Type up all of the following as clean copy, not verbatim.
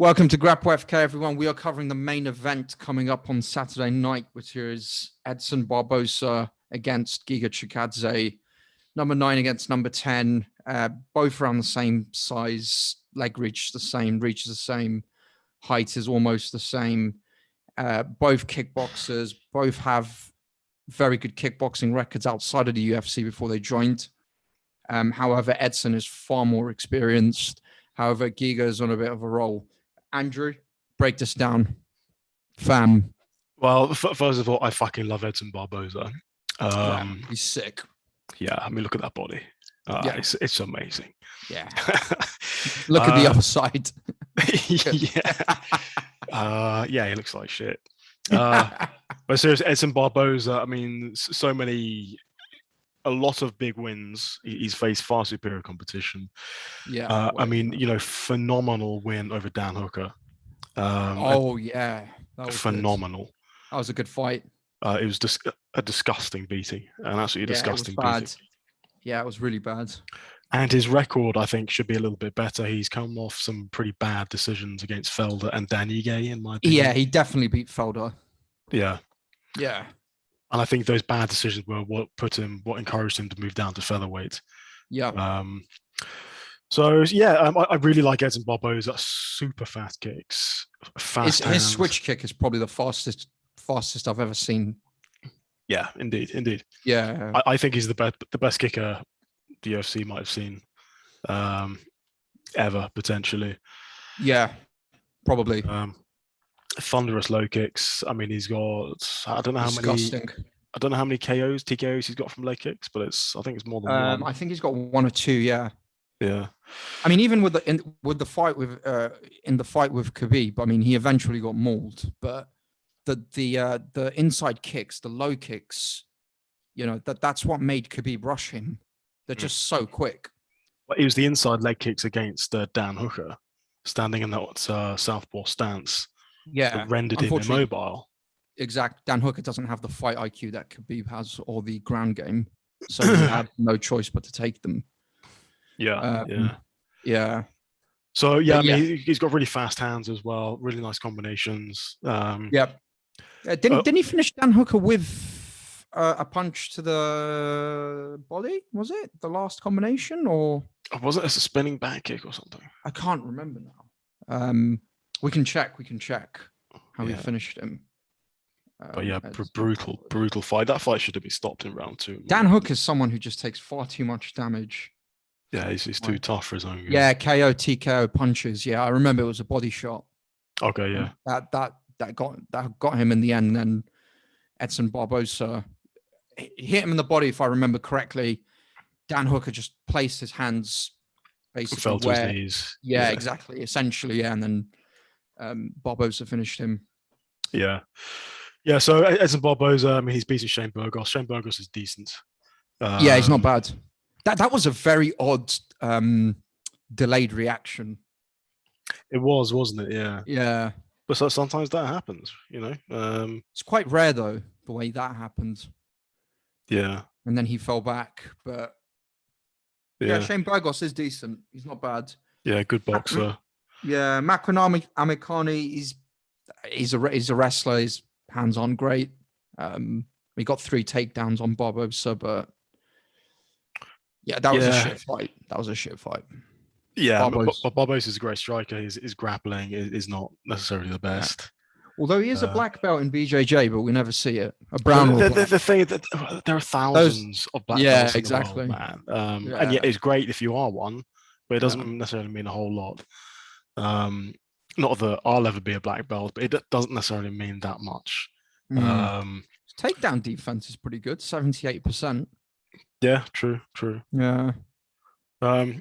Welcome to Grapple FK, everyone. We are covering the main event coming up on Saturday night, which is Edson Barboza against Giga Chikadze. Number 9 against number 10. Both around the same size. Leg reach the same. Reach is the same. Height is almost the same. Both kickboxers. Both have very good kickboxing records outside of the UFC before they joined. However, Edson is far more experienced. However, Giga is on a bit of a roll. Andrew, break this down. Fam. Well, first of all, I fucking love Edson Barboza. He's sick. Yeah, I mean, look at that body. It's amazing. Yeah. Look at the other side. Yeah, he looks like shit. But seriously, Edson Barboza, I mean, a lot of big wins. He's faced far superior competition. Yeah. I mean, phenomenal win over Dan Hooker. That was phenomenal. Good. That was a good fight. It was just a disgusting beating, an absolutely disgusting beating. Yeah, it was really bad. And his record, I think, should be a little bit better. He's come off some pretty bad decisions against Felder and Dan Ige, in my opinion. Yeah, he definitely beat Felder. Yeah. Yeah. And I think those bad decisions were what encouraged him to move down to featherweight. Yeah. I really like Edson Barboza. Super fast kicks, his switch kick is probably the fastest I've ever seen. Yeah, indeed. Yeah. I think he's the best kicker the UFC might have seen ever, potentially. Yeah, probably. Thunderous low kicks. I mean, he's got I don't know how many KOs, TKOs he's got from low kicks, but I think it's more than one. I think he's got 1 or 2. Yeah. Yeah. I mean, even with the fight with Khabib, I mean, he eventually got mauled, but the inside kicks, the low kicks, that's what made Khabib rush him. They're just so quick. Well, it was the inside leg kicks against Dan Hooker, standing in that southpaw stance. Yeah, that rendered him immobile. Exact. Dan Hooker doesn't have the fight IQ that Khabib has, or the ground game, so he had no choice but to take them. Yeah. So I mean, he's got really fast hands as well. Really nice combinations. Didn't he finish Dan Hooker with a punch to the body? Was it the last combination, or was it a spinning back kick or something? I can't remember now. We can check how he finished him. But yeah, brutal fight. That fight should have been stopped in round 2. Dan Hooker is someone who just takes far too much damage. Yeah, he's too tough for his own good. Yeah, KO, TKO punches. Yeah, I remember it was a body shot. Okay, yeah. That got him in the end. And then Edson Barboza hit him in the body, if I remember correctly. Dan Hooker just placed his hands basically fell to his knees. Yeah, exactly. Essentially, yeah. And then Barboza finished him. Yeah. Yeah, so Edson Barboza, I mean, he's beaten Shane Burgos. Shane Burgos is decent. Yeah, he's not bad. That was a very odd delayed reaction. It was, wasn't it? Yeah. Yeah. But sometimes that happens, It's quite rare, though, the way that happened. Yeah. And then he fell back. But yeah, Shane Burgos is decent. He's not bad. Yeah, good boxer. Yeah, Makwan Amikani, he's a wrestler. His hands-on great. We got 3 takedowns on Barboza, but yeah, that was a shit fight. Yeah, but Barboza is a great striker. His grappling is not necessarily the best. Yeah. Although he is a black belt in BJJ, but we never see it. A brown. The thing that there are thousands of black belts in the world, man. And yet it's great if you are one, but it doesn't necessarily mean a whole lot. Not that I'll ever be a black belt, but it doesn't necessarily mean that much. Takedown defense is pretty good, 78%. Yeah, true. Yeah. So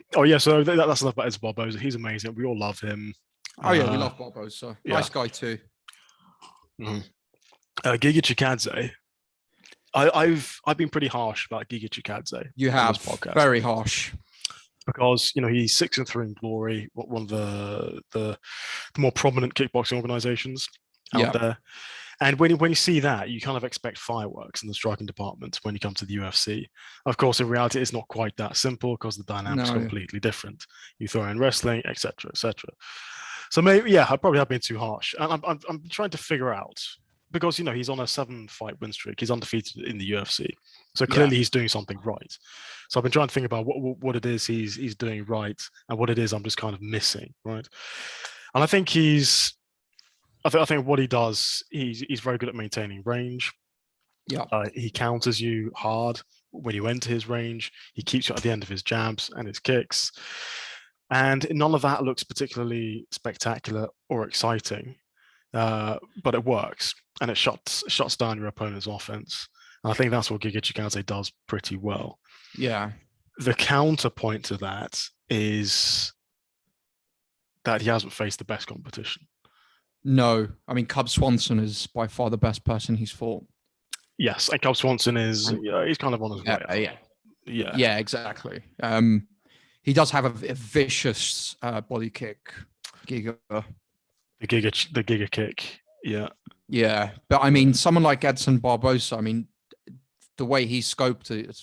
that's enough about Edson Barboza. He's amazing. We all love him. Oh yeah, we love Barboza. Nice guy too. Mm-hmm. Giga Chikadze. I've been pretty harsh about Giga Chikadze. You have very harsh. Because he's 6-3 in Glory, one of the more prominent kickboxing organizations out there. And when you see that, you kind of expect fireworks in the striking department when you come to the UFC. Of course, in reality, it's not quite that simple because the dynamics are completely different. You throw in wrestling, etc., etc. So maybe, yeah, I probably have been too harsh. And I'm trying to figure out, because, he's on a 7-fight win streak. He's undefeated in the UFC. So clearly he's doing something right. So I've been trying to think about what it is he's doing right and what it is I'm just kind of missing, right? And I think I think what he does, he's very good at maintaining range. Yeah. He counters you hard when you enter his range. He keeps you at the end of his jabs and his kicks. And none of that looks particularly spectacular or exciting, but it works and it shuts down your opponent's offense. And I think that's what Giga Chikadze does pretty well. Yeah. The counterpoint to that is that he hasn't faced the best competition. No, I mean, Cub Swanson is by far the best person he's fought. Yes, and Cub Swanson is he's kind of on his way. Yeah, exactly. He does have a vicious body kick, Giga. The Giga kick. Yeah. Yeah, but I mean, someone like Edson Barboza, I mean, the way he's sculpted,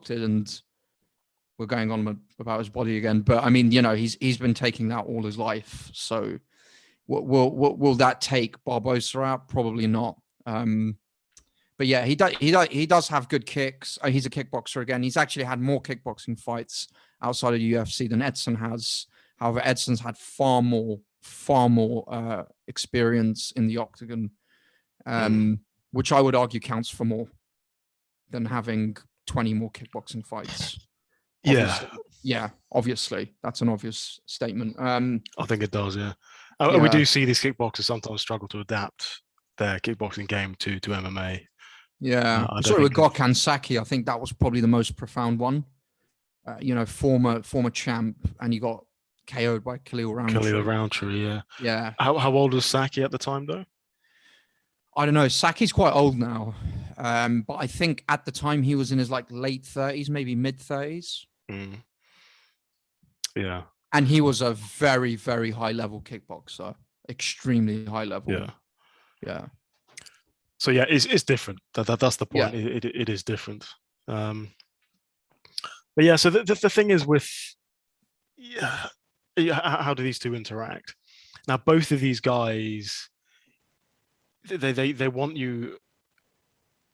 and we're going on about his body again, but I mean, he's been taking that all his life. So will that take Barboza out? Probably not. But yeah, he does have good kicks. He's a kickboxer again. He's actually had more kickboxing fights outside of the UFC than Edson has. However, Edson's had far more experience in the octagon, which I would argue counts for more than having 20 more kickboxing fights. Obviously, that's an obvious statement. I think it does. Yeah, we do see these kickboxers sometimes struggle to adapt their kickboxing game to MMA. Yeah, with Gokhan Saki, I think that was probably the most profound one. Former champ, and he got KO'd by Khalil Roundtree. Khalil Roundtree, yeah. Yeah. How old was Saki at the time, though? I don't know. Saki's quite old now, but I think at the time he was in his late 30s, maybe mid 30s. Yeah. And he was a very, very high level kickboxer, extremely high level. Yeah. Yeah. So yeah, it's different. That's the point. Yeah. It is different. But yeah, so the thing is with how do these two interact? Now, both of these guys, they want you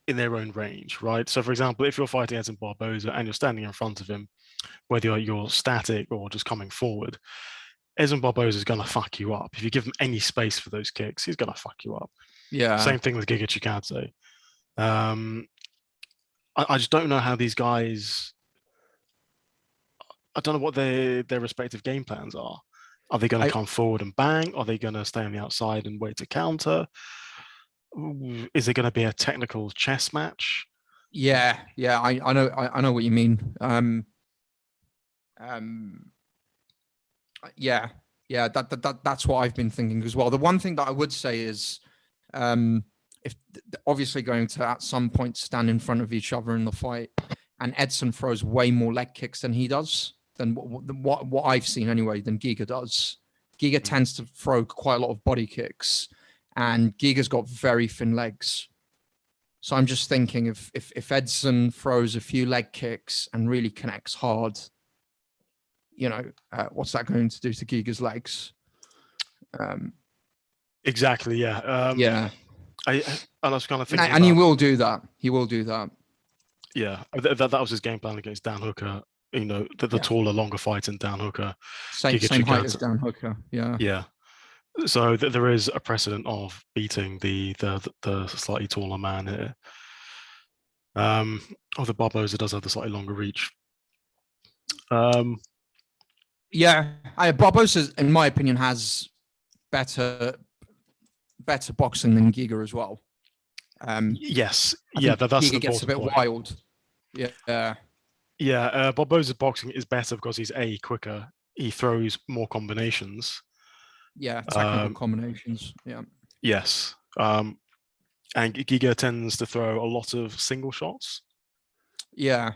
in their own range, right? So, for example, if you're fighting Edson Barboza and you're standing in front of him, whether you're static or just coming forward, Edson Barboza is going to fuck you up. If you give him any space for those kicks, he's going to fuck you up. Yeah. Same thing with Giga Chikadze. I just don't know how these guys. I don't know what their respective game plans are. Are they going to come forward and bang? Are they going to stay on the outside and wait to counter? Is it going to be a technical chess match? Yeah. I know what you mean. Yeah. That's what I've been thinking as well. The one thing that I would say is, if obviously going to at some point stand in front of each other in the fight, and Edson throws way more leg kicks than he does, than what I've seen anyway, than Giga does. Giga tends to throw quite a lot of body kicks, and Giga's got very thin legs. So I'm just thinking if Edson throws a few leg kicks and really connects hard, what's that going to do to Giga's legs? Exactly. Yeah. Yeah. I was kind of thinking, and he will do that. He will do that. Yeah, that was his game plan against Dan Hooker. The taller, longer fight in Dan Hooker. Same height as Dan Hooker. Yeah. Yeah. So there is a precedent of beating the slightly taller man here. The Barboza does have the slightly longer reach. Yeah, Barboza, in my opinion, has better boxing than Giga as well. Yes, yeah, that's Giga gets a bit point. wild. Yeah. Yeah, Barboza's boxing is better because he's quicker. He throws more combinations. Yeah, technical combinations. Yeah. Yes. And Giga tends to throw a lot of single shots. Yeah.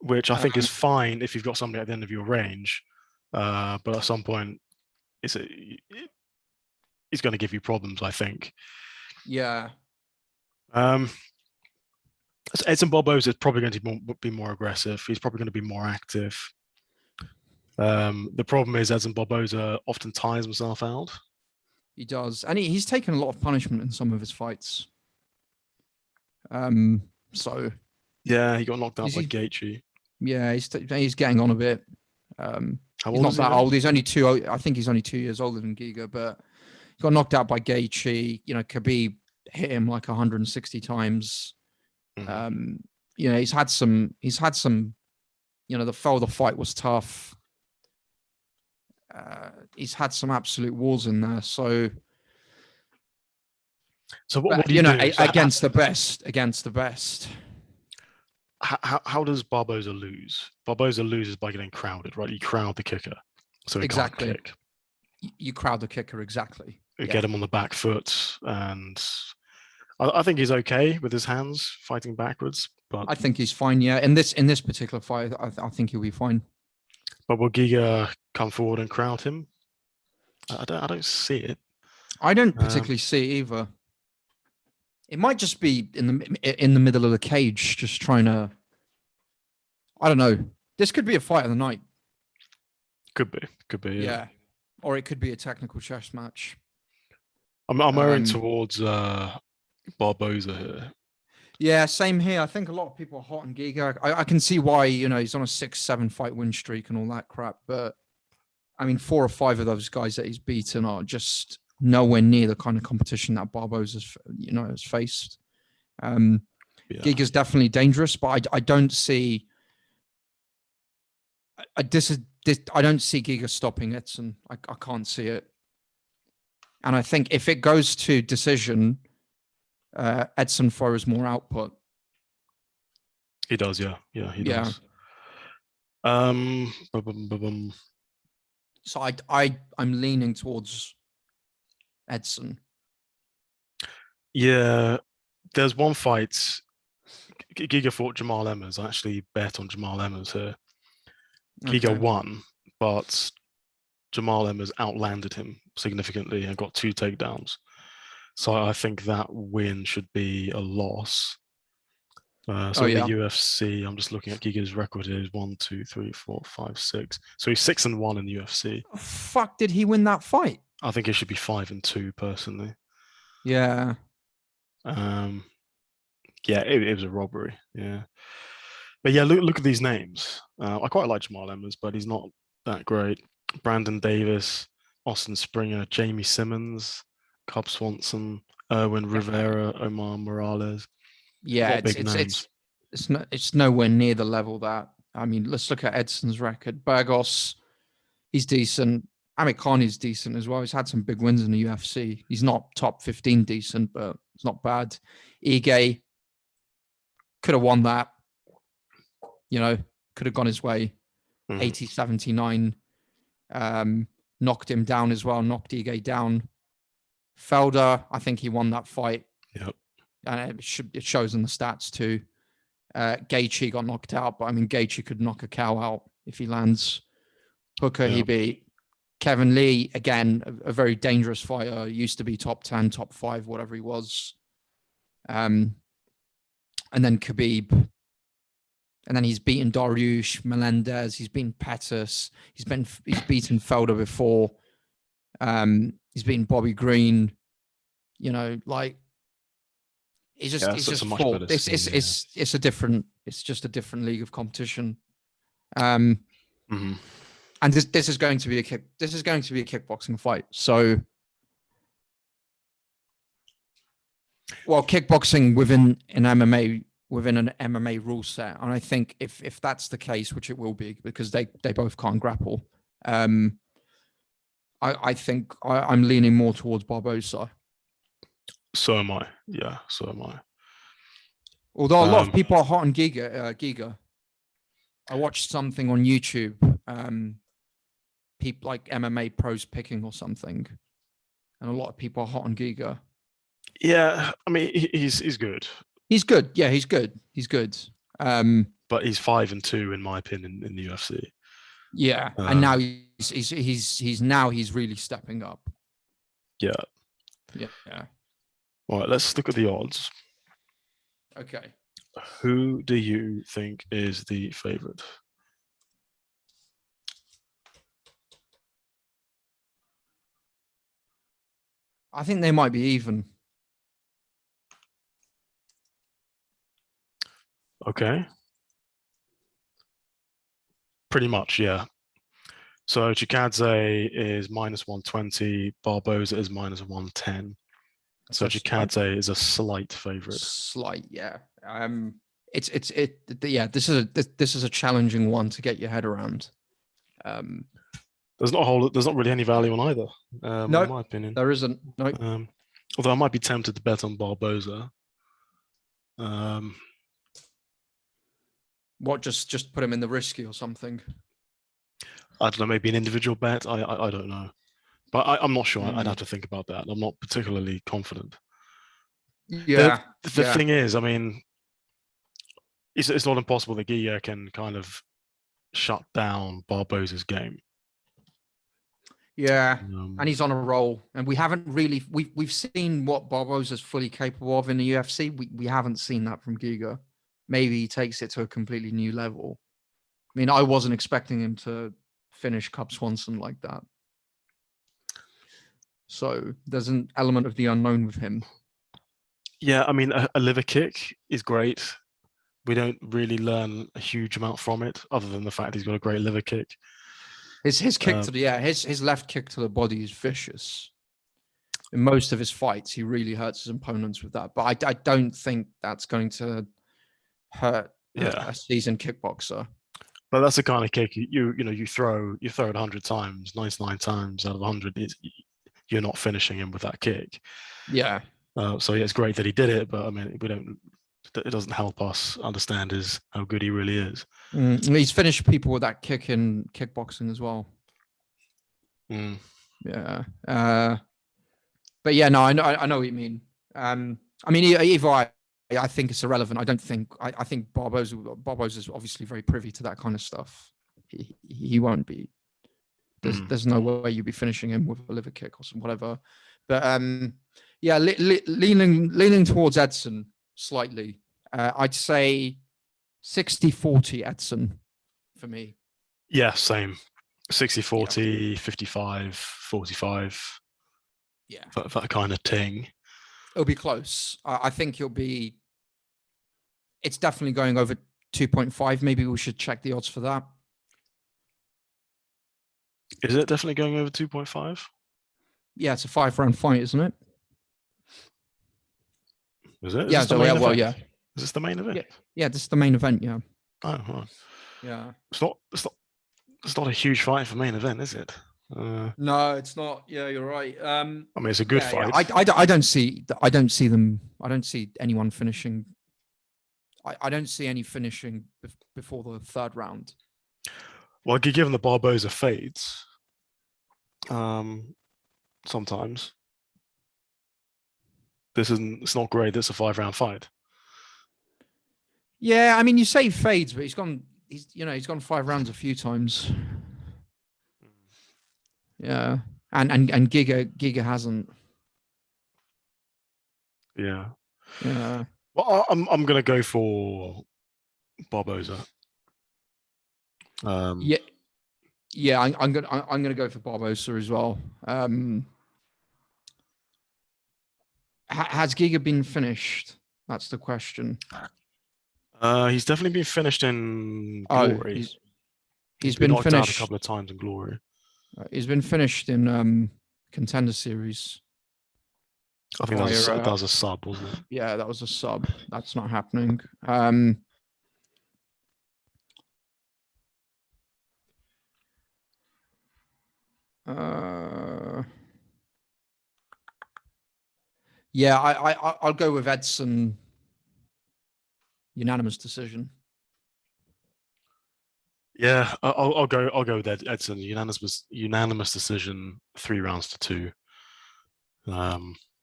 Which I think is fine if you've got somebody at the end of your range. But at some point, he's going to give you problems, I think. Yeah. So Edson Barboza is probably going to be more aggressive. He's probably going to be more active. The problem is Edson Barboza often tires himself out. He does, and he's taken a lot of punishment in some of his fights. So yeah, he got knocked out by he, Gaethje. yeah, he's getting on a bit. How He's old not is he that now? old. He's only I think he's only 2 years older than Giga, but he got knocked out by Gaethje. You know, Khabib hit him like 160 times. You know, he's had some. You know, the fight was tough. He's had some absolute wars in there. So What do you know, do? against the best. How does Barboza lose? Barboza loses by getting crowded, right? You crowd the kicker, so he Exactly. can't kick. You crowd the kicker, exactly. You get him on the back foot, and I think he's okay with his hands fighting backwards. But I think he's fine. Yeah, in this particular fight, I think he'll be fine. But will Giga come forward and crowd him? I don't see it. I don't particularly see it either. It might just be in the middle of the cage, just trying to. I don't know. This could be a fight of the night. Could be. Yeah. Or it could be a technical chess match. I'm erring towards Barboza here. Yeah, same here. I think a lot of people are hot on Giga. I can see why, you know, he's on a 6-7 fight win streak and all that crap. But I mean, 4 or 5 of those guys that he's beaten are just nowhere near the kind of competition that Barboza's, you know, has faced. Giga's definitely dangerous, but I don't see. I don't see Giga stopping Edson. I can't see it. And I think if it goes to decision, Edson throws more output. He does, yeah, he does. So I'm leaning towards Edson. Yeah, there's one fight. Giga fought Jamal Emmers. I actually bet on Jamal Emmers here. Giga won, but Jamal Emmers outlanded him significantly and got 2 takedowns. So I think that win should be a loss. In the UFC, I'm just looking at Giga's record here. 1, 2, 3, 4, 5, 6. So he's 6-1 in the UFC. Fuck, did he win that fight? I think it should be 5-2 personally. Yeah. Yeah, it was a robbery. Yeah. But yeah, look at these names. I quite like Jamal Emmers, but he's not that great. Brandon Davis, Austin Springer, Jamie Simmons, Cub Swanson, Erwin Rivera, Omar Morales. Yeah, it's nowhere near the level that. I mean, let's look at Edson's record. Burgos, he's decent. Amikani's decent as well. He's had some big wins in the UFC. He's not top 15 decent, but it's not bad. Ige could have won that. You know, could have gone his way. 80-79. Knocked him down as well. Knocked Ige down. Felder, I think he won that fight. Yep. And it shows in the stats too. Gaethje got knocked out, but I mean, Gaethje could knock a cow out if he lands. Hooker, he beat. Kevin Lee, again, a very dangerous fighter. Used to be top 10, top 5, whatever he was. And then Khabib. And then he's beaten Dariush, Melendez. He's beaten Pettis. He's beaten Felder before. He's beaten Bobby Green. You know, like it's just it's just a different league of competition. And this is going to be a kickboxing fight. So, well, kickboxing within an MMA rule set, and I think if that's the case, which it will be, because they both can't grapple, I think I'm leaning more towards Barboza. So am I. Yeah, so am I. Although a lot of people are hot on Giga. I watched something on YouTube. People like MMA pros picking or something, and a lot of people are hot on Giga. Yeah, I mean he's good. He's good. Yeah, he's good. He's good. But he's 5-2 in my opinion in the UFC. Yeah, and now he's really stepping up. Yeah. Yeah. All right, let's look at the odds. Okay. Who do you think is the favorite? I think they might be even. Okay. Pretty much, yeah. So Chikadze is -120, Barboza is -110. So Chikadze is a slight favorite. Slight, yeah. This is a challenging one to get your head around. There's not really any value on either. No, in my opinion, there isn't. No. Although I might be tempted to bet on Barboza. What? Just put him in the risky or something? I don't know. Maybe an individual bet. I don't know, but I'm not sure. I'd have to think about that. I'm not particularly confident. Yeah. The thing is, I mean, it's not impossible that Giga can kind of shut down Barboza's game. Yeah, and he's on a roll, and we haven't really we've seen what Barboza's fully capable of in the UFC. We haven't seen that from Giga. Maybe he takes it to a completely new level. I mean, I wasn't expecting him to finish Cub Swanson like that. So there's an element of the unknown with him. Yeah, I mean, a liver kick is great. We don't really learn a huge amount from it, other than the fact he's got a great liver kick. His kick to the his left kick to the body is vicious. In most of his fights, he really hurts his opponents with that. But I don't think that's going to hurt a seasoned kickboxer. But that's the kind of kick you throw it 100 times, 99 times out of 100, you're not finishing him with that kick. Yeah. So yeah, it's great that he did it, but I mean, it doesn't help us understand how good he really is. He's finished people with that kick in kickboxing as well. Yeah. But yeah, no, I know what you mean. I mean, either I think it's irrelevant. I think Barboza is obviously very privy to that kind of stuff. He won't be. There's no way you'd be finishing him with a liver kick or some whatever. But yeah, leaning towards Edson slightly. I'd say 60-40 Edson for me. Yeah, same. 60-40, 55-45. Yeah. That kind of thing. It'll be close. I think it's definitely going over 2.5. Maybe we should check the odds for that. Is it definitely going over 2.5? Yeah, it's a 5-round fight, isn't it? Is it? Yeah, yeah. Is this the main event? Yeah, this is the main event, yeah. Oh, right. Yeah. It's not a huge fight for main event, is it? No, it's not. Yeah, you're right. I mean, it's a good fight. Yeah. I don't see them. I don't see anyone finishing. I don't see any finishing before the third round. Well, given the Barboza fades, sometimes it's not great. It's a 5-round fight. Yeah, I mean, you say fades, but he's gone 5 rounds a few times. Yeah, and Giga hasn't. Yeah. Yeah. Well, I'm gonna go for Barboza. Yeah. I'm gonna go for Barboza as well. Has Giga been finished? That's the question. He's definitely been finished in Glory. He's been knocked finished out a couple of times in Glory. He's been finished in Contender Series. I think that was a sub, wasn't it? Yeah, that was a sub. That's not happening. Yeah, I'll go with Edson. Unanimous decision. Yeah, I'll go with Edson. Unanimous decision, 3 rounds to 2.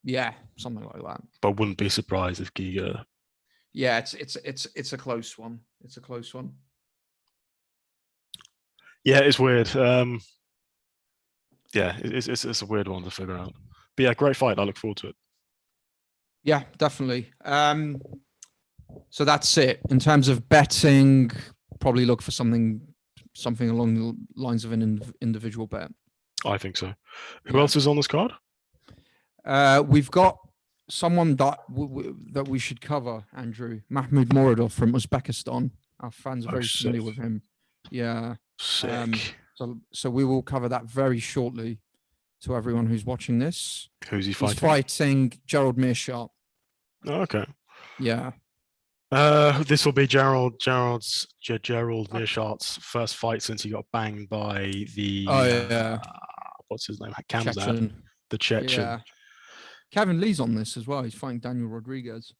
Yeah, something like that. But wouldn't be surprised if Giga. Yeah, it's a close one. It's a close one. Yeah, it's weird. Yeah, it's a weird one to figure out. But yeah, great fight. I look forward to it. Yeah, definitely. So that's it. In terms of betting, probably look for something along the lines of an individual bet. I think so. Who else is on this card? We've got someone that that we should cover, Andrew. Mahmoud Moradov from Uzbekistan. Our fans are very familiar with him. Yeah. Sick. So we will cover that very shortly to everyone who's watching this. Who's he fighting? He's fighting Gerald Meerschaert. Oh, okay. Yeah. This will be Gerald Meerschaert's first fight since he got banged by the what's his name? Kamzat, the Chechen. Yeah. Kevin Lee's on this as well. He's fighting Daniel Rodriguez.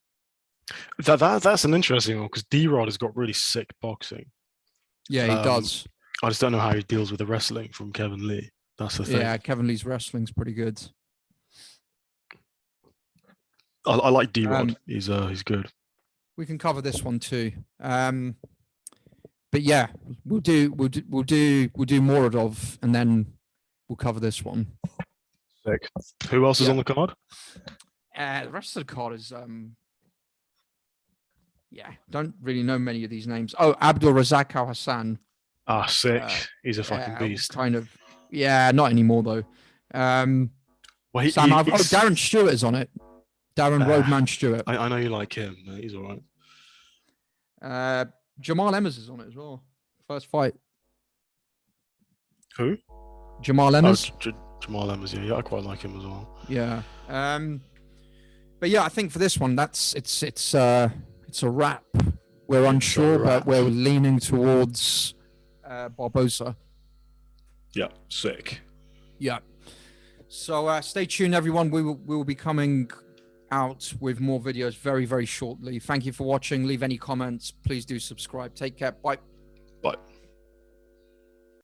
That's an interesting one because D-Rod has got really sick boxing. Yeah, he does. I just don't know how he deals with the wrestling from Kevin Lee. That's the thing. Yeah, Kevin Lee's wrestling's pretty good. I like D-Rod. He's good. We can cover this one too. But yeah, we'll do Moradov and then we'll cover this one. Sick. Who else is on the card? The rest of the card is don't really know many of these names. Oh, Abdul Razak Al Hassan. Ah, sick. He's a fucking beast. Kind of. Yeah, not anymore though. Darren Stewart is on it. Darren Roadman Stewart. I know you like him. He's all right. Jamal Emmers is on it as well. First fight. Who? Jamal Emmers. Jamal Emmers, yeah, I quite like him as well. Yeah. But yeah, I think for this one, it's a wrap. We're unsure, but we're leaning towards Barboza. Yeah, sick. Yeah. So stay tuned, everyone. We will be coming out with more videos very, very shortly. Thank you for watching. Leave any comments. Please do subscribe. Take care. Bye. Bye.